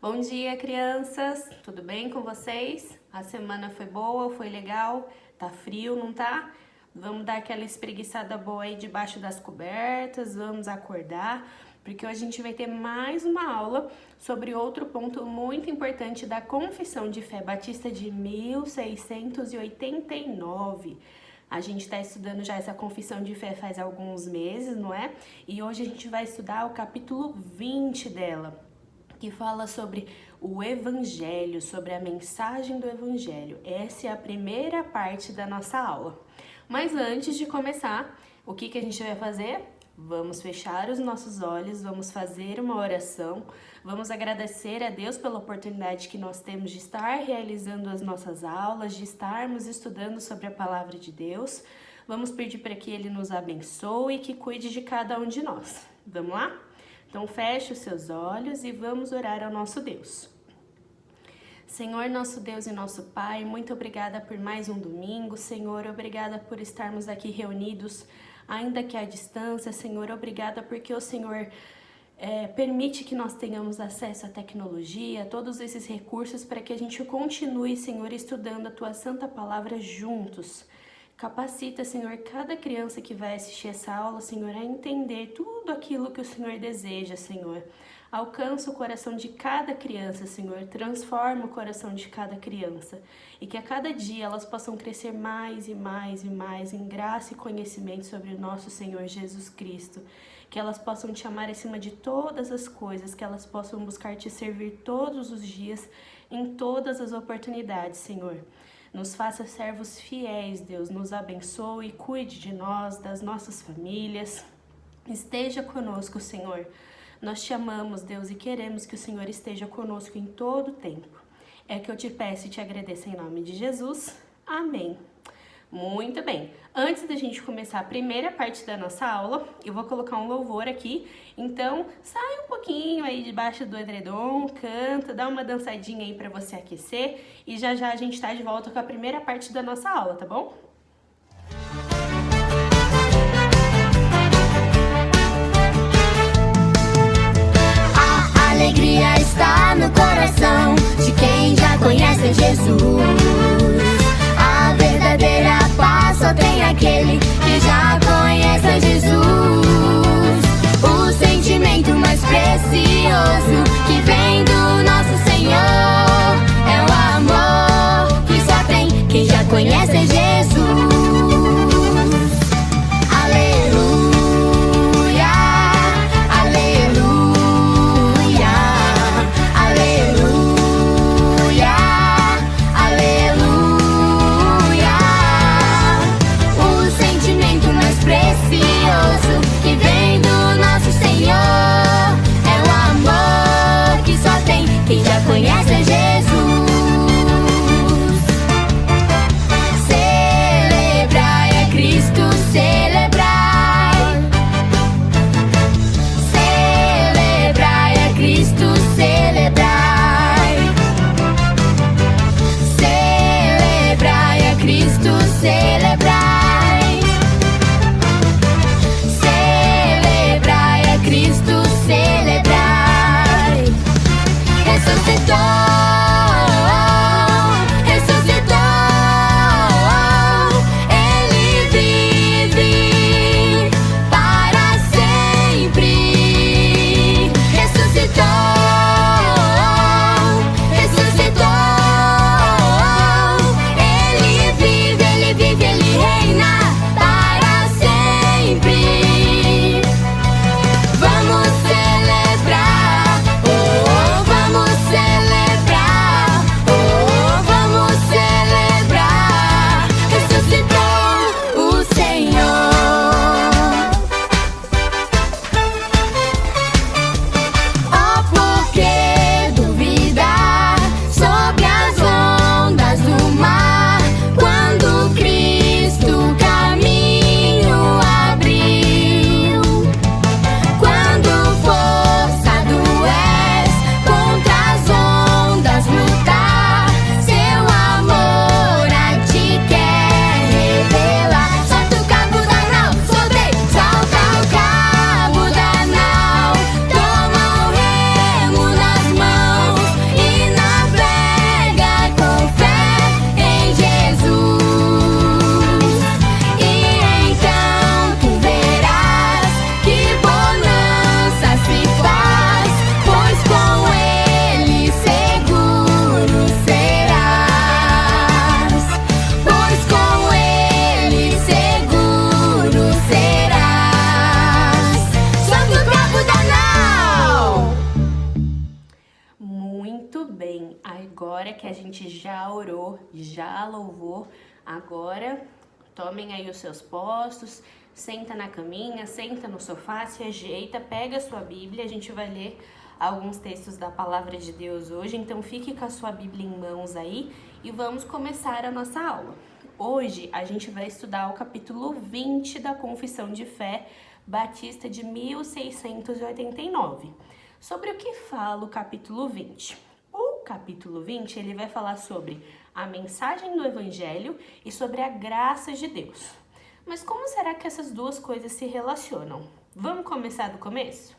Bom dia, crianças! Tudo bem com vocês? A semana foi boa, foi legal? Tá frio, não tá? Vamos dar aquela espreguiçada boa aí debaixo das cobertas, vamos acordar, porque hoje a gente vai ter mais uma aula sobre outro ponto muito importante da Confissão de Fé Batista de 1689. A gente está estudando já essa confissão de fé faz alguns meses, não é? E hoje a gente vai estudar o capítulo 20 dela, que fala sobre o Evangelho, sobre a mensagem do Evangelho. Essa é a primeira parte da nossa aula. Mas antes de começar, o que a gente vai fazer? Vamos fechar os nossos olhos, vamos fazer uma oração, vamos agradecer a Deus pela oportunidade que nós temos de estar realizando as nossas aulas, de estarmos estudando sobre a Palavra de Deus. Vamos pedir para que Ele nos abençoe e que cuide de cada um de nós. Vamos lá? Então feche os seus olhos e vamos orar ao nosso Deus. Senhor, nosso Deus e nosso Pai, muito obrigada por mais um domingo. Senhor, obrigada por estarmos aqui reunidos, ainda que à distância. Senhor, obrigada porque o Senhor permite que nós tenhamos acesso à tecnologia, a todos esses recursos para que a gente continue, Senhor, estudando a Tua Santa Palavra juntos. Capacita, Senhor, cada criança que vai assistir essa aula, Senhor, a entender tudo aquilo que o Senhor deseja, Senhor. Alcança o coração de cada criança, Senhor. Transforma o coração de cada criança. E que a cada dia elas possam crescer mais e mais e mais em graça e conhecimento sobre o nosso Senhor Jesus Cristo. Que elas possam te amar acima de todas as coisas. Que elas possam buscar te servir todos os dias, em todas as oportunidades, Senhor. Nos faça servos fiéis, Deus. Nos abençoe e cuide de nós, das nossas famílias. Esteja conosco, Senhor. Nós te amamos, Deus, e queremos que o Senhor esteja conosco em todo o tempo. É que eu te peço e te agradeço em nome de Jesus. Amém. Muito bem. Antes da gente começar a primeira parte da nossa aula, eu vou colocar um louvor aqui. Então, sai um pouquinho aí debaixo do edredom, canta, dá uma dançadinha aí para você aquecer. E já já a gente tá de volta com a primeira parte da nossa aula, tá bom? Alegria está no coração de quem já conhece Jesus. A verdadeira paz só tem aquele que já conhece Jesus. O sentimento mais precioso que vem do nosso Senhor é o amor que só tem quem já conhece Jesus. a gente já orou, já louvou. Agora, tomem aí os seus postos, senta na caminha, senta no sofá, se ajeita, pega a sua Bíblia, a gente vai ler alguns textos da Palavra de Deus hoje, então fique com a sua Bíblia em mãos aí e vamos começar a nossa aula. Hoje a gente vai estudar o capítulo 20 da Confissão de Fé Batista de 1689. Sobre o que fala o capítulo 20? O capítulo 20 ele vai falar sobre a mensagem do Evangelho e sobre a graça de Deus. Mas como será que essas duas coisas se relacionam? Vamos começar do começo?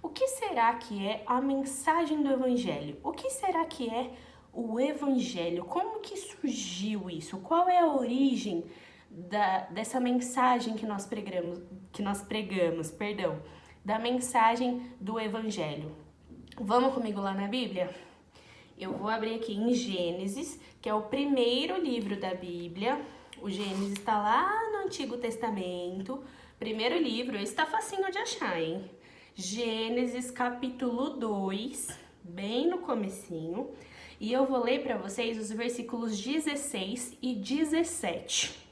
O que será que é a mensagem do Evangelho? O que será que é o Evangelho? Como que surgiu isso? Qual é a origem dessa mensagem que nós pregamos, da mensagem do Evangelho? Vamos comigo lá na Bíblia? Eu vou abrir aqui em Gênesis, que é o primeiro livro da Bíblia. O Gênesis está lá no Antigo Testamento. Primeiro livro, esse tá facinho de achar, hein? Gênesis capítulo 2, bem no comecinho. E eu vou ler para vocês os versículos 16 e 17.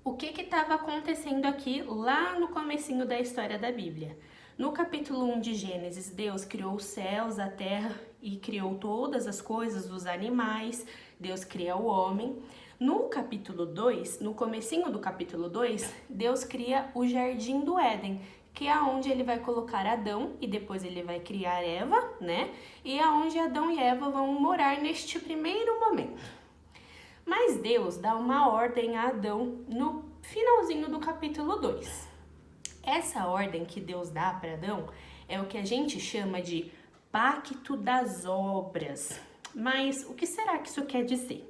O que estava acontecendo aqui lá no comecinho da história da Bíblia? No capítulo 1 de Gênesis, Deus criou os céus, a terra e criou todas as coisas, os animais. Deus cria o homem. No capítulo 2, no comecinho do capítulo 2, Deus cria o Jardim do Éden, que é onde ele vai colocar Adão e depois ele vai criar Eva, né? E é onde Adão e Eva vão morar neste primeiro momento. Mas Deus dá uma ordem a Adão no finalzinho do capítulo 2. Essa ordem que Deus dá para Adão é o que a gente chama de pacto das obras. Mas o que será que isso quer dizer?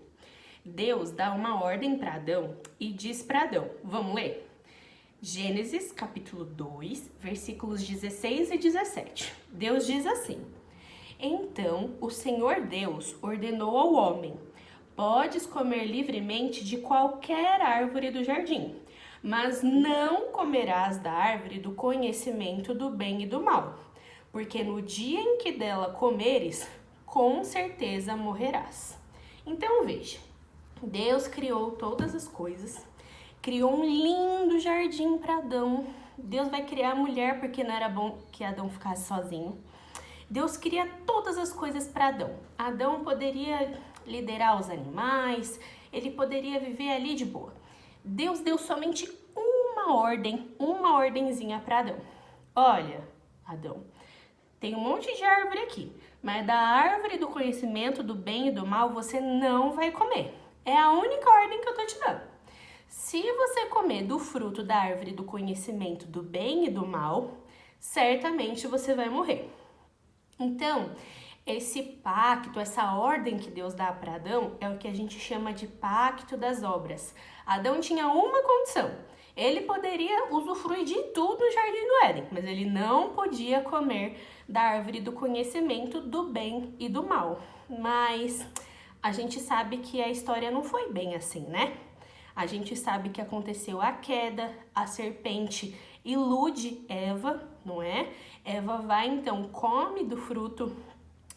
Deus dá uma ordem para Adão e diz para Adão, vamos ler? Gênesis capítulo 2, versículos 16 e 17. Deus diz assim: Então o Senhor Deus ordenou ao homem: Podes comer livremente de qualquer árvore do jardim, mas não comerás da árvore do conhecimento do bem e do mal, porque no dia em que dela comeres, com certeza morrerás. Então veja, Deus criou todas as coisas, criou um lindo jardim para Adão. Deus vai criar a mulher porque não era bom que Adão ficasse sozinho. Deus cria todas as coisas para Adão. Adão poderia liderar os animais, ele poderia viver ali de boa. Deus deu somente uma ordenzinha para Adão. Olha, Adão, tem um monte de árvore aqui, mas da árvore do conhecimento do bem e do mal você não vai comer. É a única ordem que eu tô te dando. Se você comer do fruto da árvore do conhecimento do bem e do mal, certamente você vai morrer. Então, esse pacto, essa ordem que Deus dá para Adão é o que a gente chama de pacto das obras. Adão tinha uma condição. Ele poderia usufruir de tudo no Jardim do Éden, mas ele não podia comer da árvore do conhecimento do bem e do mal. Mas a gente sabe que a história não foi bem assim, né? A gente sabe que aconteceu a queda, a serpente ilude Eva, não é? Eva vai então, come do fruto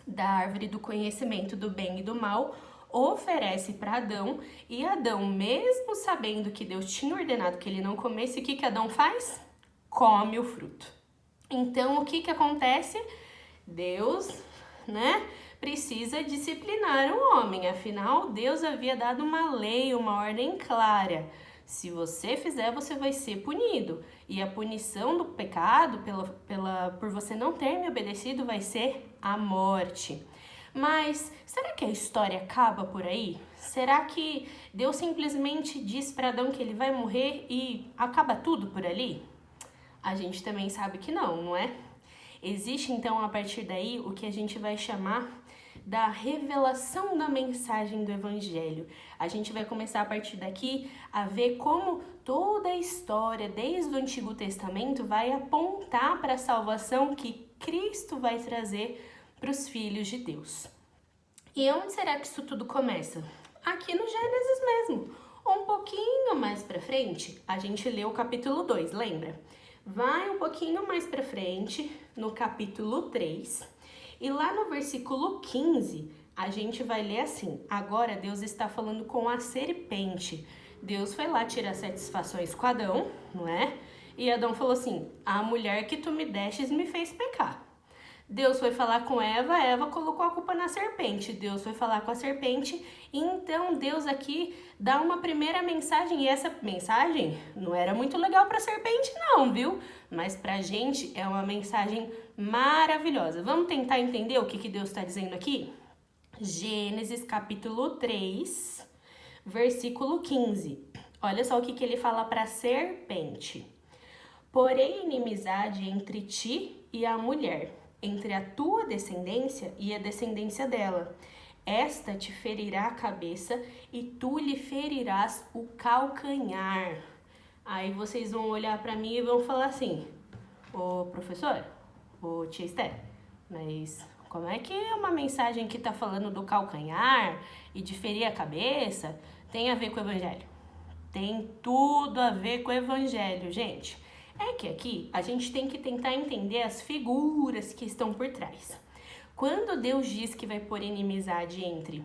da árvore do conhecimento do bem e do mal, oferece para Adão, e Adão, mesmo sabendo que Deus tinha ordenado que ele não comesse, o que Adão faz? Come o fruto. Então, o que acontece? Deus, né, precisa disciplinar o homem, afinal, Deus havia dado uma lei, uma ordem clara. Se você fizer, você vai ser punido. E a punição do pecado, por você não ter me obedecido, vai ser a morte. Mas será que a história acaba por aí? Será que Deus simplesmente diz para Adão que ele vai morrer e acaba tudo por ali? A gente também sabe que não, não é? Existe então a partir daí o que a gente vai chamar da revelação da mensagem do Evangelho. A gente vai começar a partir daqui a ver como toda a história, desde o Antigo Testamento, vai apontar para a salvação que Cristo vai trazer para os filhos de Deus. E onde será que isso tudo começa? Aqui no Gênesis mesmo. Um pouquinho mais para frente, a gente lê o capítulo 2, lembra? Vai um pouquinho mais para frente, no capítulo 3, e lá no versículo 15, a gente vai ler assim: agora Deus está falando com a serpente. Deus foi lá tirar satisfações com Adão, não é? E Adão falou assim: a mulher que tu me destes me fez pecar. Deus foi falar com Eva, Eva colocou a culpa na serpente. Deus foi falar com a serpente, então Deus aqui dá uma primeira mensagem, e essa mensagem não era muito legal para a serpente não, viu? Mas pra gente é uma mensagem maravilhosa. Vamos tentar entender o que Deus está dizendo aqui? Gênesis capítulo 3, versículo 15. Olha só o que ele fala para a serpente. Porém, inimizade entre ti e a mulher, entre a tua descendência e a descendência dela. Esta te ferirá a cabeça e tu lhe ferirás o calcanhar. Aí vocês vão olhar para mim e vão falar assim: ô professor, ô tia Esther, mas como é que uma mensagem que está falando do calcanhar e de ferir a cabeça tem a ver com o evangelho? Tem tudo a ver com o evangelho, gente. É que aqui a gente tem que tentar entender as figuras que estão por trás. Quando Deus diz que vai pôr inimizade entre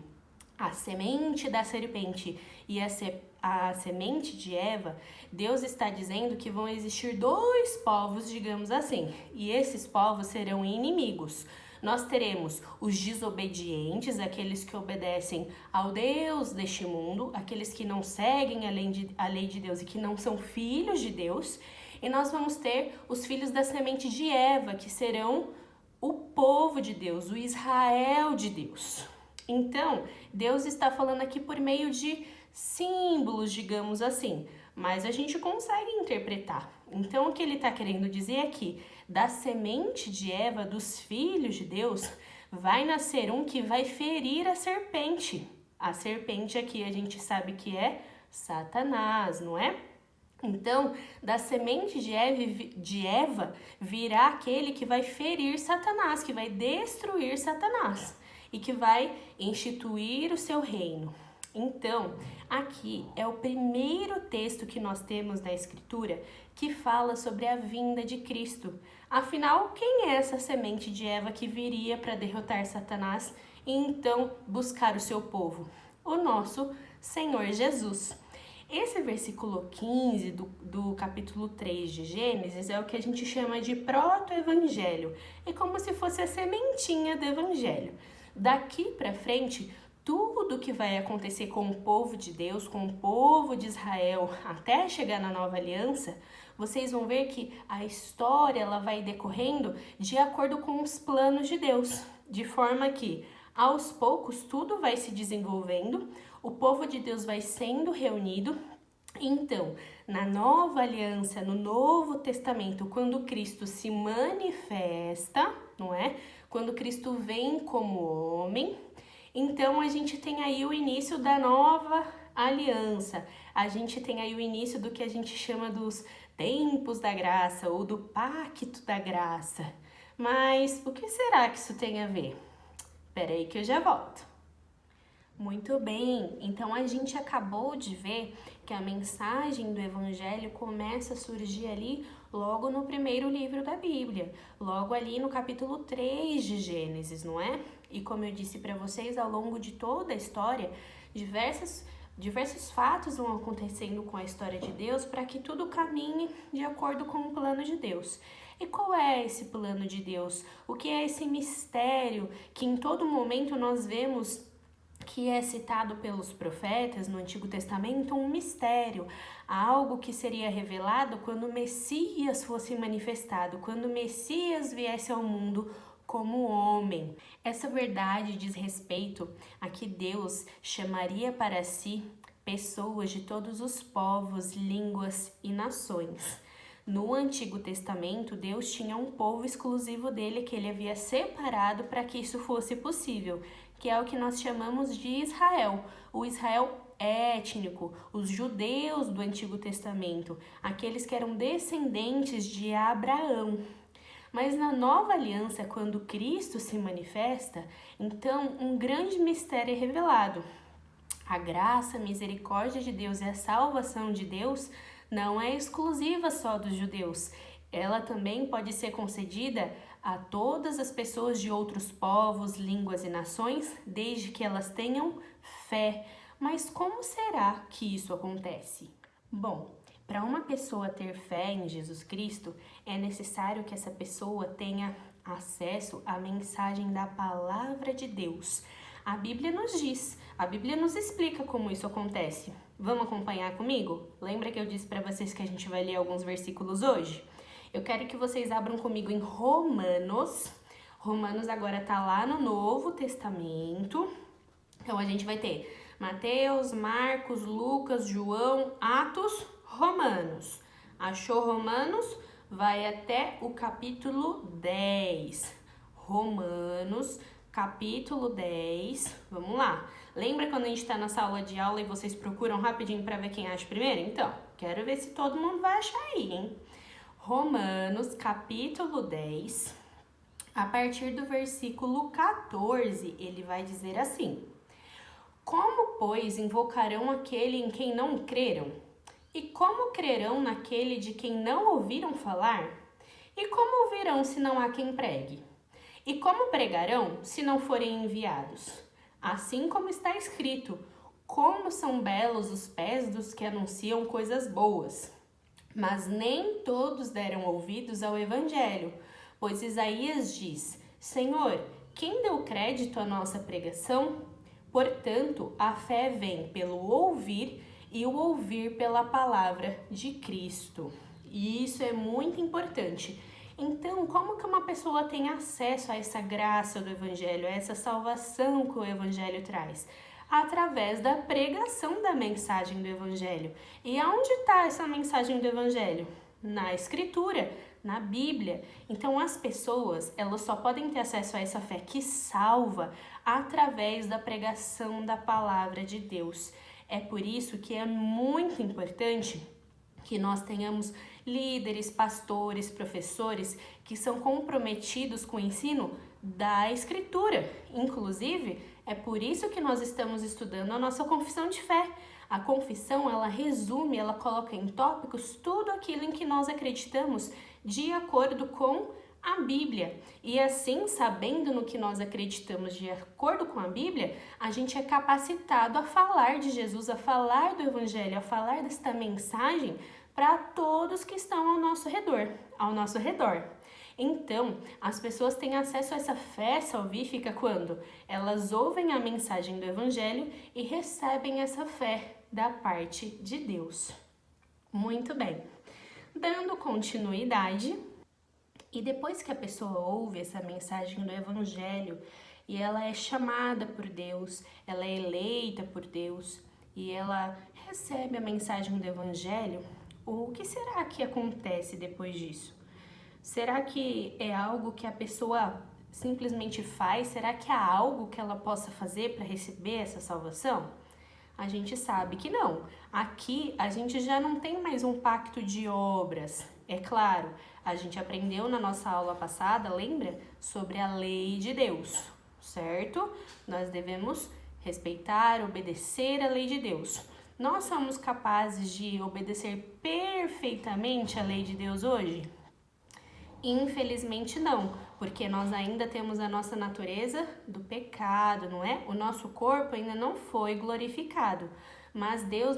a semente da serpente e a semente de Eva, Deus está dizendo que vão existir dois povos, digamos assim, e esses povos serão inimigos. Nós teremos os desobedientes, aqueles que obedecem ao Deus deste mundo, aqueles que não seguem a lei de Deus e que não são filhos de Deus. E nós vamos ter os filhos da semente de Eva, que serão o povo de Deus, o Israel de Deus. Então, Deus está falando aqui por meio de símbolos, digamos assim, mas a gente consegue interpretar. Então, o que ele está querendo dizer é que da semente de Eva, dos filhos de Deus, vai nascer um que vai ferir a serpente. A serpente aqui a gente sabe que é Satanás, não é? Então, da semente de Eva virá aquele que vai ferir Satanás, que vai destruir Satanás e que vai instituir o seu reino. Então, aqui é o primeiro texto que nós temos da Escritura que fala sobre a vinda de Cristo. Afinal, quem é essa semente de Eva que viria para derrotar Satanás e então buscar o seu povo? O nosso Senhor Jesus. Esse versículo 15 do capítulo 3 de Gênesis é o que a gente chama de proto-evangelho. É como se fosse a sementinha do evangelho. Daqui para frente, tudo que vai acontecer com o povo de Deus, com o povo de Israel, até chegar na nova aliança, vocês vão ver que a história ela vai decorrendo de acordo com os planos de Deus, de forma que aos poucos tudo vai se desenvolvendo, o povo de Deus vai sendo reunido. Então, na nova aliança, no Novo Testamento, quando Cristo se manifesta, não é? Quando Cristo vem como homem, então a gente tem aí o início da nova aliança. A gente tem aí o início do que a gente chama dos tempos da graça ou do pacto da graça. Mas o que será que isso tem a ver? Espera aí que eu já volto. Muito bem, então a gente acabou de ver que a mensagem do Evangelho começa a surgir ali logo no primeiro livro da Bíblia, logo ali no capítulo 3 de Gênesis, não é? E como eu disse para vocês, ao longo de toda a história, diversos fatos vão acontecendo com a história de Deus para que tudo caminhe de acordo com o plano de Deus. E qual é esse plano de Deus? O que é esse mistério que em todo momento nós vemos que é citado pelos profetas no Antigo Testamento, um mistério, algo que seria revelado quando o Messias fosse manifestado, quando o Messias viesse ao mundo como homem. Essa verdade diz respeito a que Deus chamaria para si pessoas de todos os povos, línguas e nações. No Antigo Testamento, Deus tinha um povo exclusivo dele que ele havia separado para que isso fosse possível, que é o que nós chamamos de Israel, o Israel étnico, os judeus do Antigo Testamento, aqueles que eram descendentes de Abraão. Mas na nova aliança, quando Cristo se manifesta, então um grande mistério é revelado. A graça, a misericórdia de Deus e a salvação de Deus não é exclusiva só dos judeus. Ela também pode ser concedida a todas as pessoas de outros povos, línguas e nações, desde que elas tenham fé. Mas como será que isso acontece? Bom, para uma pessoa ter fé em Jesus Cristo, é necessário que essa pessoa tenha acesso à mensagem da palavra de Deus. A Bíblia nos diz, a Bíblia nos explica como isso acontece. Vamos acompanhar comigo? Lembra que eu disse para vocês que a gente vai ler alguns versículos hoje? Eu quero que vocês abram comigo em Romanos. Romanos agora está lá no Novo Testamento. Então a gente vai ter Mateus, Marcos, Lucas, João, Atos, Romanos. Achou Romanos? Vai até o capítulo 10. Romanos, capítulo 10. Vamos lá. Lembra quando a gente está na sala de aula e vocês procuram rapidinho para ver quem acha primeiro? Então, quero ver se todo mundo vai achar aí, hein? Romanos, capítulo 10. A partir do versículo 14, ele vai dizer assim: Como, pois, invocarão aquele em quem não creram? E como crerão naquele de quem não ouviram falar? E como ouvirão se não há quem pregue? E como pregarão se não forem enviados? Assim como está escrito, como são belos os pés dos que anunciam coisas boas. Mas nem todos deram ouvidos ao evangelho, pois Isaías diz, Senhor, quem deu crédito à nossa pregação? Portanto, a fé vem pelo ouvir e o ouvir pela palavra de Cristo. E isso é muito importante. Então, como que uma pessoa tem acesso a essa graça do Evangelho, a essa salvação que o Evangelho traz? Através da pregação da mensagem do Evangelho. E aonde está essa mensagem do Evangelho? Na Escritura, na Bíblia. Então, as pessoas, elas só podem ter acesso a essa fé que salva através da pregação da palavra de Deus. É por isso que é muito importante que nós tenhamos líderes, pastores, professores que são comprometidos com o ensino da Escritura. Inclusive, é por isso que nós estamos estudando a nossa confissão de fé. A confissão, ela resume, ela coloca em tópicos tudo aquilo em que nós acreditamos de acordo com a Bíblia. E assim, sabendo no que nós acreditamos de acordo com a Bíblia, a gente é capacitado a falar de Jesus, a falar do Evangelho, a falar desta mensagem para todos que estão ao nosso redor. Então, as pessoas têm acesso a essa fé salvífica quando elas ouvem a mensagem do Evangelho e recebem essa fé da parte de Deus. Muito bem. Dando continuidade, e depois que a pessoa ouve essa mensagem do Evangelho e ela é chamada por Deus, ela é eleita por Deus e ela recebe a mensagem do Evangelho, o que será que acontece depois disso? Será que é algo que a pessoa simplesmente faz? Será que há algo que ela possa fazer para receber essa salvação? A gente sabe que não. Aqui a gente já não tem mais um pacto de obras. É claro, a gente aprendeu na nossa aula passada, lembra? Sobre a lei de Deus, certo? Nós devemos respeitar, obedecer a lei de Deus. Nós somos capazes de obedecer perfeitamente a lei de Deus hoje? Infelizmente não, porque nós ainda temos a nossa natureza do pecado, não é? O nosso corpo ainda não foi glorificado, mas Deus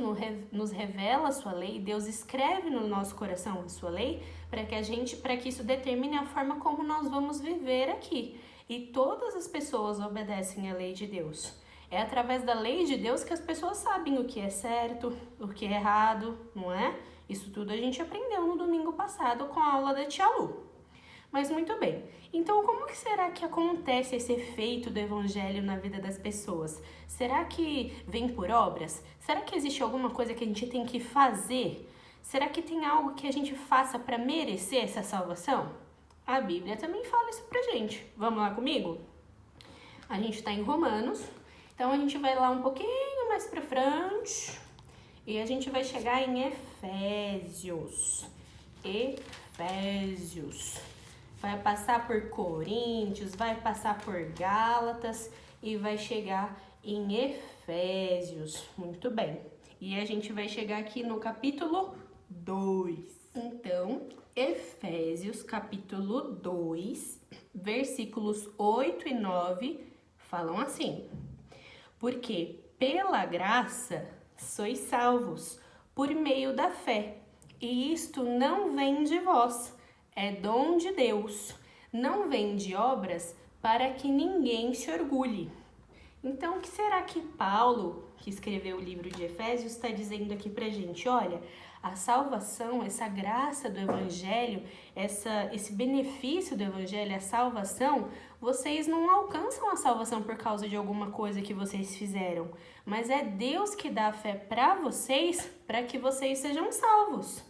nos revela a sua lei, Deus escreve no nosso coração a sua lei para que isso determine a forma como nós vamos viver aqui. E todas as pessoas obedecem à lei de Deus. É através da lei de Deus que as pessoas sabem o que é certo, o que é errado, não é? Isso tudo a gente aprendeu no domingo passado com a aula da Tia Lu. Mas muito bem, então como que será que acontece esse efeito do Evangelho na vida das pessoas? Será que vem por obras? Será que existe alguma coisa que a gente tem que fazer? Será que tem algo que a gente faça para merecer essa salvação? A Bíblia também fala isso pra gente. Vamos lá comigo? A gente está em Romanos, então a gente vai lá um pouquinho mais para frente e a gente vai chegar em Efésios. Vai passar por Coríntios, vai passar por Gálatas e vai chegar em Efésios. Muito bem. E a gente vai chegar aqui no capítulo 2. Então, Efésios capítulo 2, versículos 8 e 9 falam assim: porque pela graça sois salvos, por meio da fé, e isto não vem de vós, é dom de Deus, não vem de obras, para que ninguém se orgulhe. Então, o que será que Paulo, que escreveu o livro de Efésios, está dizendo aqui pra gente? Olha, a salvação, essa graça do Evangelho, esse benefício do Evangelho, a salvação, vocês não alcançam a salvação por causa de alguma coisa que vocês fizeram, mas é Deus que dá a fé para vocês, para que vocês sejam salvos.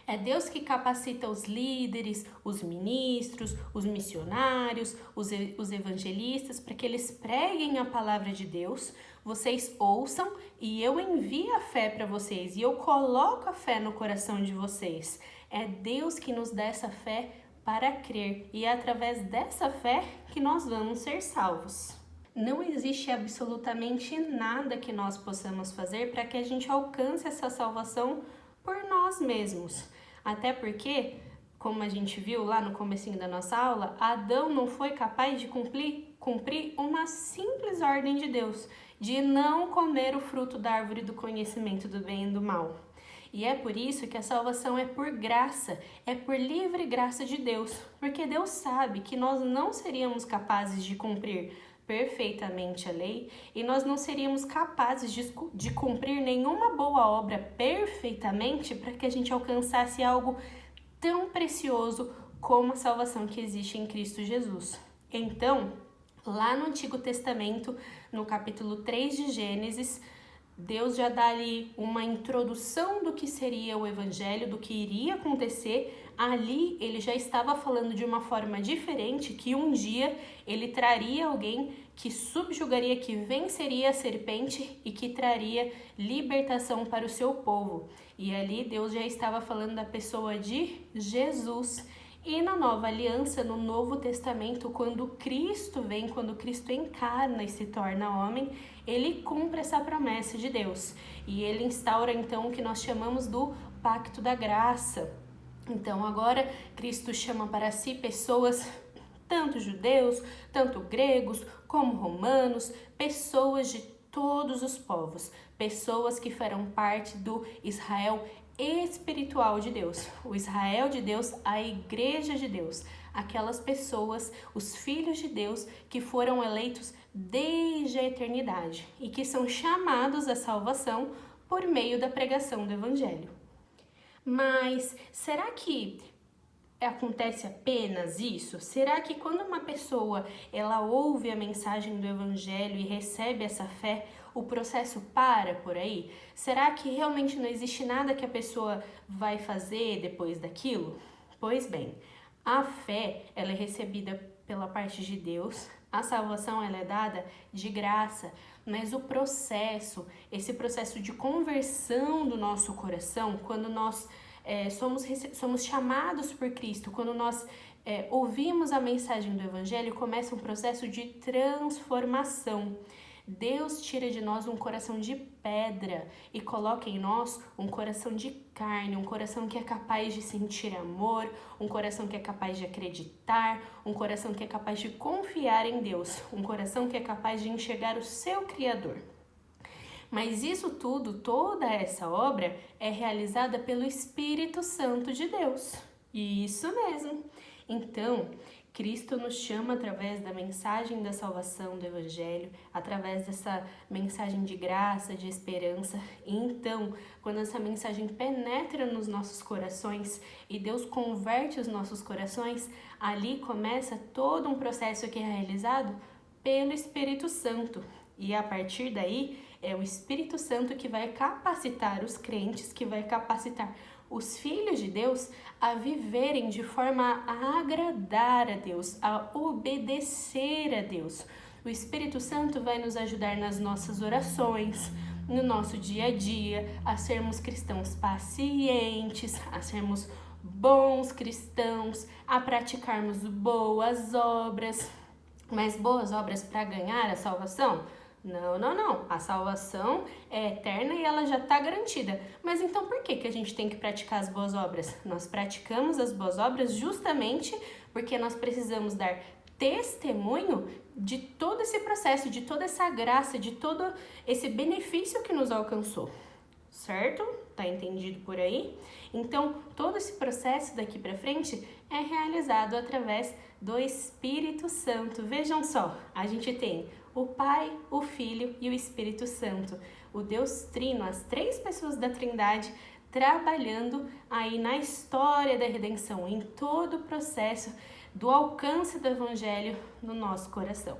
É Deus que capacita os líderes, os ministros, os missionários, os evangelistas, para que eles preguem a palavra de Deus, vocês ouçam e eu envio a fé para vocês e eu coloco a fé no coração de vocês. É Deus que nos dá essa fé para crer e é através dessa fé que nós vamos ser salvos. Não existe absolutamente nada que nós possamos fazer para que a gente alcance essa salvação por nós mesmos. Até porque, como a gente viu lá no comecinho da nossa aula, Adão não foi capaz de cumprir uma simples ordem de Deus, de não comer o fruto da árvore do conhecimento do bem e do mal. E é por isso que a salvação é por graça, é por livre graça de Deus, porque Deus sabe que nós não seríamos capazes de cumprir perfeitamente a lei e nós não seríamos capazes de cumprir nenhuma boa obra perfeitamente para que a gente alcançasse algo tão precioso como a salvação que existe em Cristo Jesus. Então, lá no Antigo Testamento, no capítulo 3 de Gênesis, Deus já dá ali uma introdução do que seria o Evangelho, do que iria acontecer. Ali ele já estava falando de uma forma diferente, que um dia ele traria alguém que subjugaria, que venceria a serpente e que traria libertação para o seu povo. E ali Deus já estava falando da pessoa de Jesus. E na Nova Aliança, no Novo Testamento, quando Cristo vem, quando Cristo encarna e se torna homem, ele cumpre essa promessa de Deus. E ele instaura então o que nós chamamos do Pacto da Graça. Então agora Cristo chama para si pessoas, tanto judeus, tanto gregos, como romanos, pessoas de todos os povos, pessoas que farão parte do Israel espiritual de Deus, o Israel de Deus, a igreja de Deus, aquelas pessoas, os filhos de Deus que foram eleitos desde a eternidade e que são chamados à salvação por meio da pregação do Evangelho. Mas será que acontece apenas isso? Será que quando uma pessoa ela ouve a mensagem do Evangelho e recebe essa fé, o processo para por aí? Será que realmente não existe nada que a pessoa vai fazer depois daquilo? Pois bem, a fé ela é recebida pela parte de Deus, a salvação ela é dada de graça, mas o processo, esse processo de conversão do nosso coração, quando nós somos chamados por Cristo, quando nós ouvimos a mensagem do Evangelho, começa um processo de transformação. Deus tira de nós um coração de pedra e coloca em nós um coração de carne, um coração que é capaz de sentir amor, um coração que é capaz de acreditar, um coração que é capaz de confiar em Deus, um coração que é capaz de enxergar o seu Criador. Mas isso tudo, toda essa obra, é realizada pelo Espírito Santo de Deus. Isso mesmo. Então, Cristo nos chama através da mensagem da salvação do Evangelho, através dessa mensagem de graça, de esperança. E então, quando essa mensagem penetra nos nossos corações e Deus converte os nossos corações, ali começa todo um processo que é realizado pelo Espírito Santo. E a partir daí, é o Espírito Santo que vai capacitar os crentes, que vai capacitar os filhos de Deus a viverem de forma a agradar a Deus, a obedecer a Deus. O Espírito Santo vai nos ajudar nas nossas orações, no nosso dia a dia, a sermos cristãos pacientes, a sermos bons cristãos, a praticarmos boas obras. Mas boas obras para ganhar a salvação? Não, não, não. A salvação é eterna e ela já está garantida. Mas então por que a gente tem que praticar as boas obras? Nós praticamos as boas obras justamente porque nós precisamos dar testemunho de todo esse processo, de toda essa graça, de todo esse benefício que nos alcançou. Certo? Tá entendido por aí? Então, todo esse processo daqui para frente é realizado através do Espírito Santo. Vejam só, a gente tem o Pai, o Filho e o Espírito Santo, o Deus Trino, as 3 pessoas da Trindade trabalhando aí na história da redenção, em todo o processo do alcance do Evangelho no nosso coração.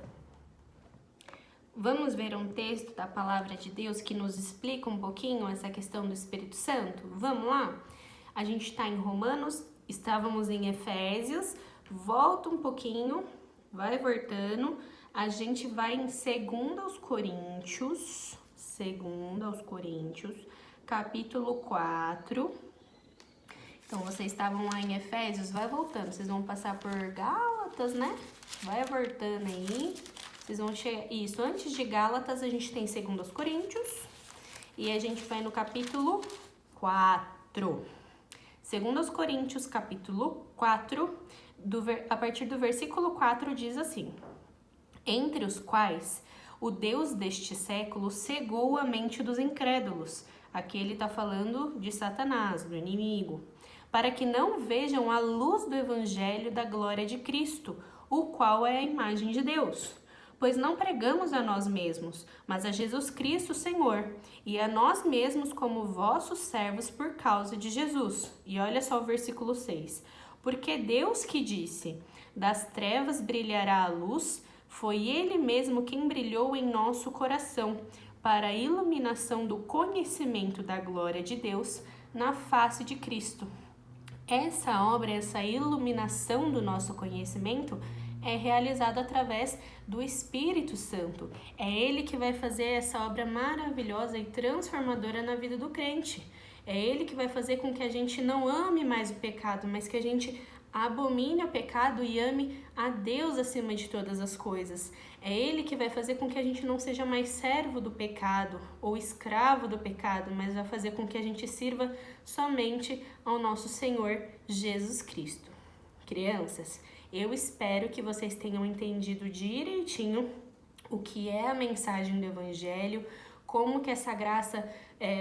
Vamos ver um texto da Palavra de Deus que nos explica um pouquinho essa questão do Espírito Santo? Vamos lá? A gente está em Romanos, estávamos em Efésios, volta um pouquinho, vai voltando, a gente vai em 2 Coríntios, capítulo 4. Então, vocês estavam lá em Efésios, vai voltando, vocês vão passar por Gálatas, né? Vai voltando aí. Vocês vão chegar... Isso, antes de Gálatas, a gente tem 2 Coríntios. E a gente vai no capítulo 4. 2 Coríntios, capítulo 4, a partir do versículo 4, diz assim: entre os quais o Deus deste século cegou a mente dos incrédulos. Aqui ele está falando de Satanás, do inimigo. Para que não vejam a luz do evangelho da glória de Cristo, o qual é a imagem de Deus. Pois não pregamos a nós mesmos, mas a Jesus Cristo, Senhor, e a nós mesmos como vossos servos por causa de Jesus. E olha só o versículo 6. Porque Deus que disse, das trevas brilhará a luz, foi Ele mesmo quem brilhou em nosso coração, para a iluminação do conhecimento da glória de Deus na face de Cristo. Essa obra, essa iluminação do nosso conhecimento é realizado através do Espírito Santo. É Ele que vai fazer essa obra maravilhosa e transformadora na vida do crente. É Ele que vai fazer com que a gente não ame mais o pecado, mas que a gente abomine o pecado e ame a Deus acima de todas as coisas. É Ele que vai fazer com que a gente não seja mais servo do pecado ou escravo do pecado, mas vai fazer com que a gente sirva somente ao nosso Senhor Jesus Cristo. Crianças, eu espero que vocês tenham entendido direitinho o que é a mensagem do Evangelho, como que essa graça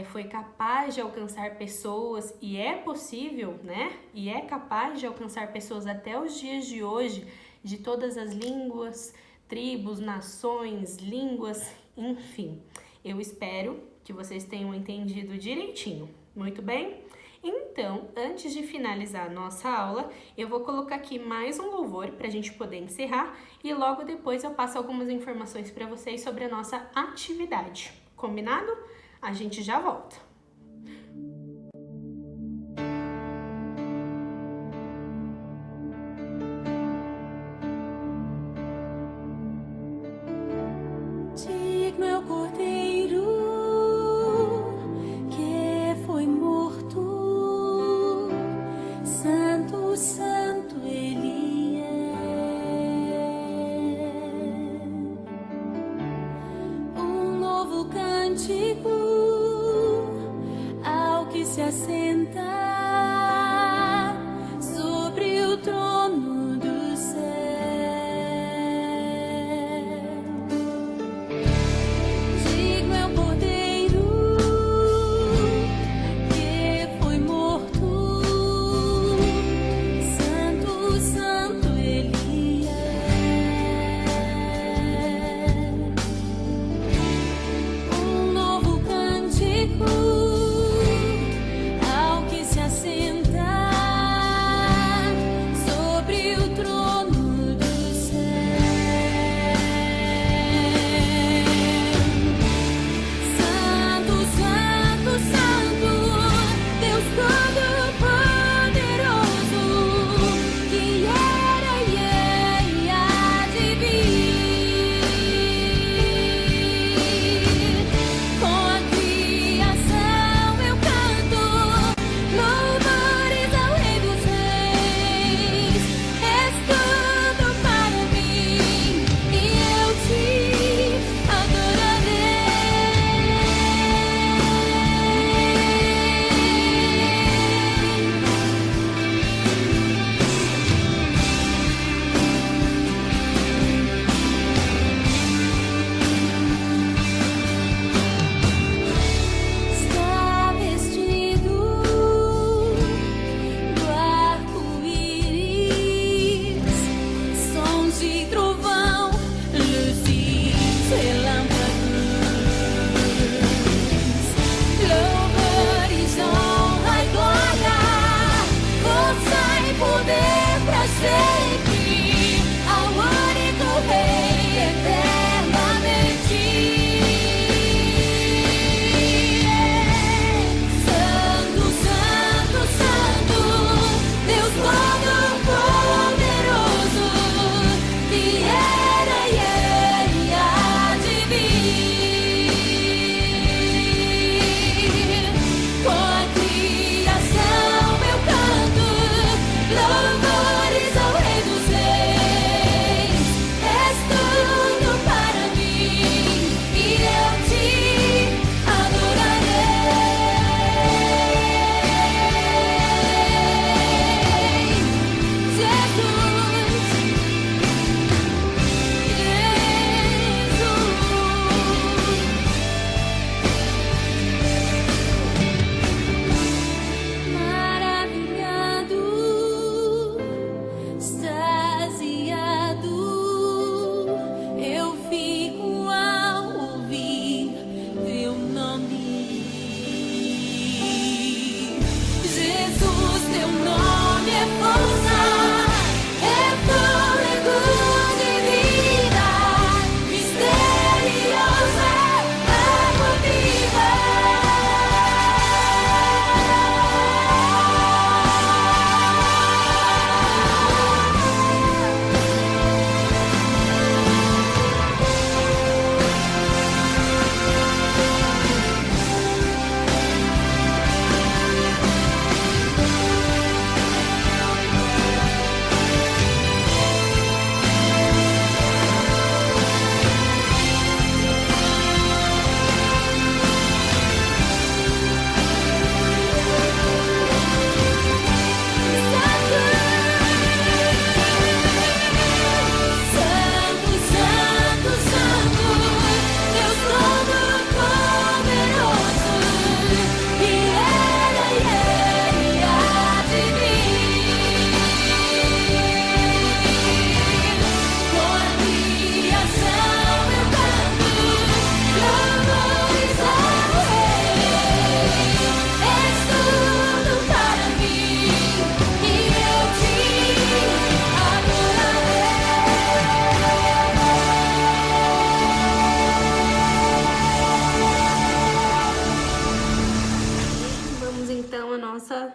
foi capaz de alcançar pessoas e é possível, né? E é capaz de alcançar pessoas até os dias de hoje, de todas as línguas, tribos, nações, línguas, enfim. Eu espero que vocês tenham entendido direitinho. Muito bem? Então, antes de finalizar a nossa aula, eu vou colocar aqui mais um louvor para a gente poder encerrar e logo depois eu passo algumas informações para vocês sobre a nossa atividade. Combinado? A gente já volta. Digno é o Cordeiro que foi morto, Santo, Santo Ele é. Um novo cântico ao que se assenta sobre o trono do céu. Digno é o Cordeiro que foi morto, Santo, Santo Ele é. Um novo cântico ao que se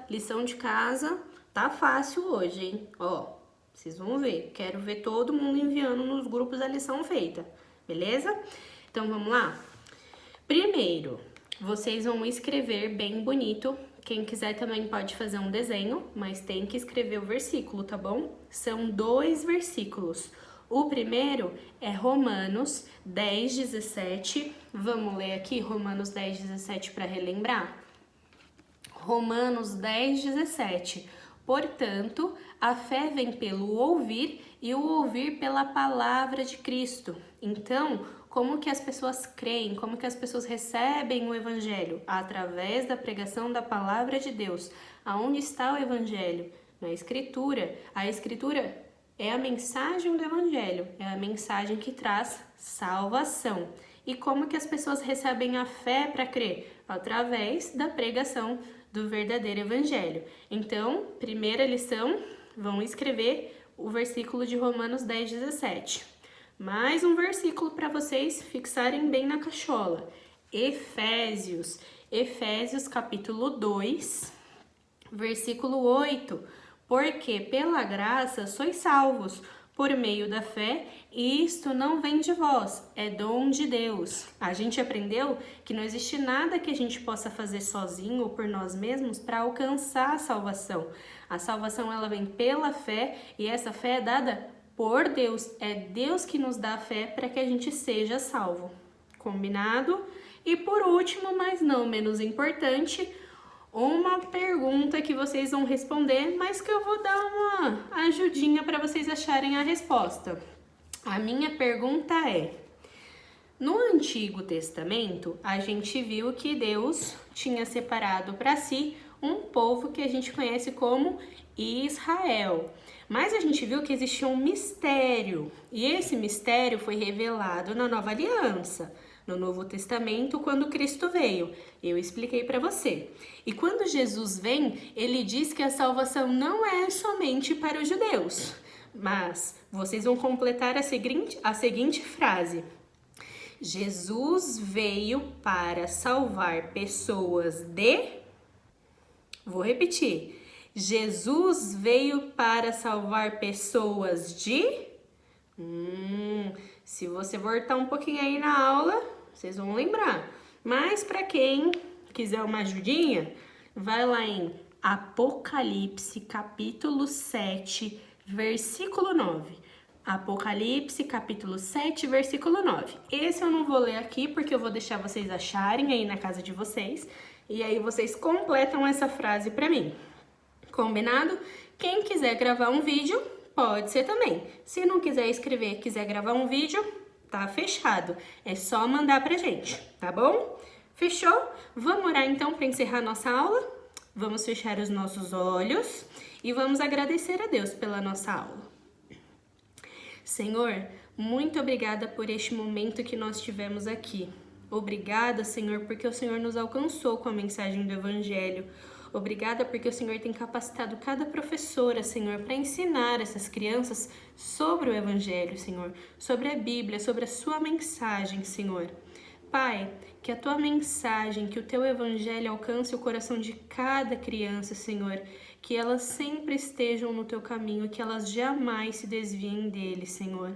lição de casa tá fácil hoje, hein? Ó, vocês vão ver. Quero ver todo mundo enviando nos grupos a lição feita, beleza? Então, vamos lá? Primeiro, vocês vão escrever bem bonito. Quem quiser também pode fazer um desenho, mas tem que escrever o versículo, tá bom? São 2 versículos. O primeiro é Romanos 10:17. Vamos ler aqui Romanos 10:17 para relembrar? Romanos 10:17. Portanto, a fé vem pelo ouvir e o ouvir pela palavra de Cristo. Então, como que as pessoas creem? Como que as pessoas recebem o evangelho? Através da pregação da palavra de Deus. Aonde está o evangelho? Na Escritura. A Escritura é a mensagem do evangelho, é a mensagem que traz salvação. E como que as pessoas recebem a fé para crer? Através da pregação do verdadeiro evangelho. Então, primeira lição, vão escrever o versículo de Romanos 10:17. Mais um versículo para vocês fixarem bem na cachola. Efésios capítulo 2, versículo 8. Porque pela graça sois salvos, por meio da fé, e isto não vem de vós, é dom de Deus. A gente aprendeu que não existe nada que a gente possa fazer sozinho ou por nós mesmos para alcançar a salvação. A salvação ela vem pela fé e essa fé é dada por Deus. É Deus que nos dá a fé para que a gente seja salvo. Combinado? E por último, mas não menos importante, uma pergunta que vocês vão responder, mas que eu vou dar uma ajudinha para vocês acharem a resposta. A minha pergunta é: no Antigo Testamento, a gente viu que Deus tinha separado para si um povo que a gente conhece como Israel. Mas a gente viu que existia um mistério, e esse mistério foi revelado na Nova Aliança. No Novo Testamento, quando Cristo veio. Eu expliquei para você. E quando Jesus vem, ele diz que a salvação não é somente para os judeus. Mas vocês vão completar a seguinte frase. Jesus veio para salvar pessoas de... Vou repetir. Jesus veio para salvar pessoas de... Se você voltar um pouquinho aí na aula, vocês vão lembrar. Mas para quem quiser uma ajudinha, vai lá em Apocalipse capítulo 7, versículo 9. Apocalipse capítulo 7, versículo 9. Esse eu não vou ler aqui porque eu vou deixar vocês acharem aí na casa de vocês. E aí vocês completam essa frase para mim. Combinado? Quem quiser gravar um vídeo, pode ser também. Se não quiser escrever, quiser gravar um vídeo, tá fechado. É só mandar pra gente, tá bom? Fechou? Vamos orar então para encerrar nossa aula? Vamos fechar os nossos olhos e vamos agradecer a Deus pela nossa aula. Senhor, muito obrigada por este momento que nós tivemos aqui. Obrigada, Senhor, porque o Senhor nos alcançou com a mensagem do Evangelho. Obrigada porque o Senhor tem capacitado cada professora, Senhor, para ensinar essas crianças sobre o Evangelho, Senhor, sobre a Bíblia, sobre a sua mensagem, Senhor. Pai, que a tua mensagem, que o teu Evangelho alcance o coração de cada criança, Senhor, que elas sempre estejam no teu caminho, que elas jamais se desviem dele, Senhor.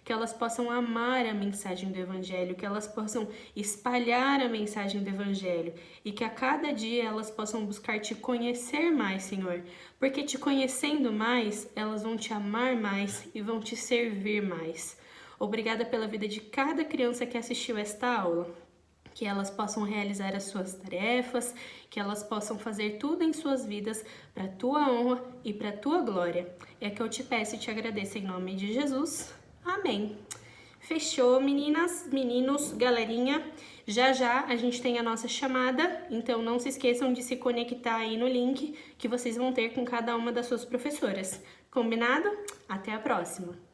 Que elas possam amar a mensagem do Evangelho, que elas possam espalhar a mensagem do Evangelho e que a cada dia elas possam buscar te conhecer mais, Senhor, porque te conhecendo mais, elas vão te amar mais e vão te servir mais. Obrigada pela vida de cada criança que assistiu esta aula, que elas possam realizar as suas tarefas, que elas possam fazer tudo em suas vidas para a tua honra e para a tua glória. É que eu te peço e te agradeço em nome de Jesus. Amém. Fechou, meninas, meninos, galerinha. Já já a gente tem a nossa chamada, então não se esqueçam de se conectar aí no link que vocês vão ter com cada uma das suas professoras. Combinado? Até a próxima!